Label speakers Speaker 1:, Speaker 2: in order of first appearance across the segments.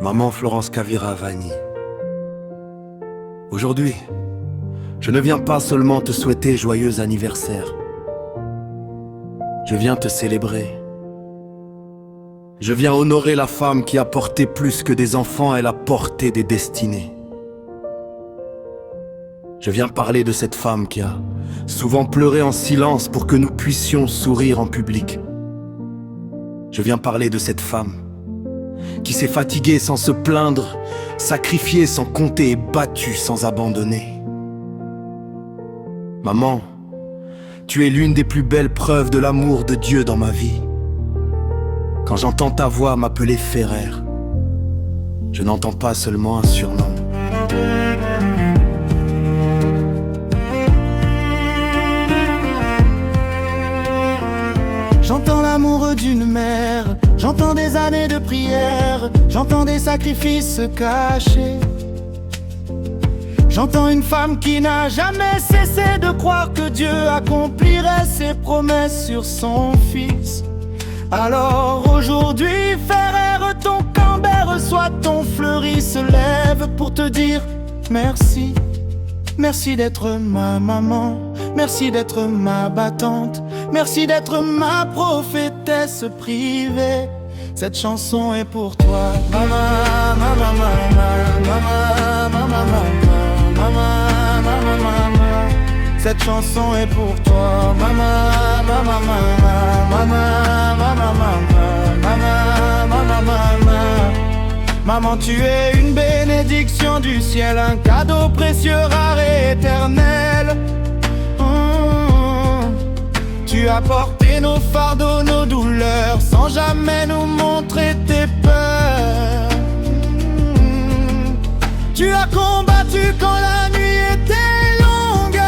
Speaker 1: Maman Florence Kaviravani. Aujourd'hui, je ne viens pas seulement te souhaiter joyeux anniversaire. Je viens te célébrer. Je viens honorer la femme qui a porté plus que des enfants, elle a porté des destinées. Je viens parler de cette femme qui a souvent pleuré en silence pour que nous puissions sourire en public. Je viens parler de cette femme qui s'est fatiguée sans se plaindre, sacrifiée sans compter et battue sans abandonner. Maman, tu es l'une des plus belles preuves de l'amour de Dieu dans ma vie. Quand j'entends ta voix m'appeler Ferrer, je n'entends pas seulement un surnom.
Speaker 2: J'entends l'amour d'une mère, j'entends des années de prière, j'entends des sacrifices cachés. J'entends une femme qui n'a jamais cessé de croire que Dieu accomplirait ses promesses sur son fils. Alors aujourd'hui, Ferrer, ton camber reçoit ton fleuri, se lève pour te dire merci. Merci d'être ma maman, merci d'être ma battante, merci d'être ma prophétesse privée. Cette chanson est pour toi, maman, maman, maman, maman, maman, maman, maman, maman. Cette chanson est pour toi, maman, maman, maman, maman, maman, maman, maman, maman. Maman, tu es une bénédiction du ciel, un cadeau précieux, rare et éternel. Tu as porté nos fardeaux, nos douleurs, sans jamais nous montrer tes peurs. Tu as combattu quand la nuit était longue,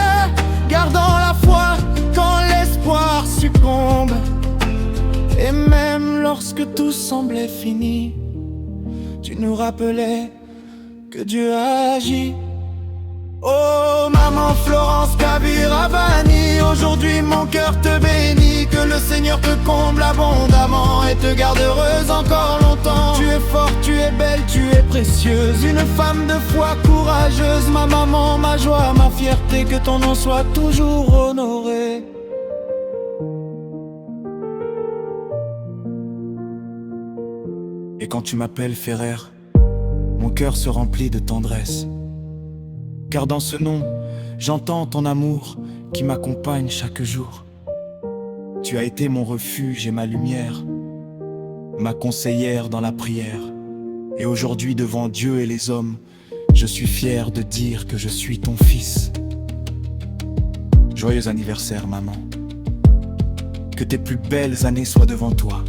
Speaker 2: gardant la foi quand l'espoir succombe. Et même lorsque tout semblait fini, tu nous rappelais que Dieu a agi. Oh maman Florence Kaviravani, aujourd'hui mon cœur te bénit. Que le Seigneur te comble abondamment et te garde heureuse encore longtemps. Tu es forte, tu es belle, tu es précieuse, une femme de foi courageuse. Ma maman, ma joie, ma fierté, que ton nom soit toujours honoré. Et quand tu m'appelles Ferrer, mon cœur se remplit de tendresse. Car dans ce nom, j'entends ton amour qui m'accompagne chaque jour. Tu as été mon refuge et ma lumière, ma conseillère dans la prière. Et aujourd'hui devant Dieu et les hommes, je suis fier de dire que je suis ton fils. Joyeux anniversaire maman. Que tes plus belles années soient devant toi.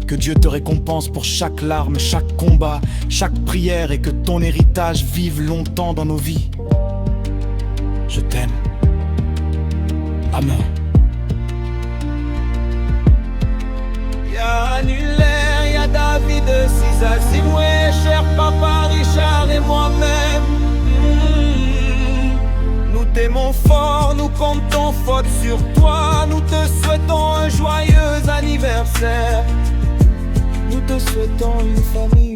Speaker 2: Que Dieu te récompense pour chaque larme, chaque combat, chaque prière, et que ton héritage vive longtemps dans nos vies. Je t'aime, maman.
Speaker 3: Y'a Annulaire, y'a David, Cisa, Simoué, cher papa Richard et moi-même. Nous t'aimons fort, nous comptons faute sur toi. Nous te souhaitons un joyeux anniversaire. Nous te souhaitons une famille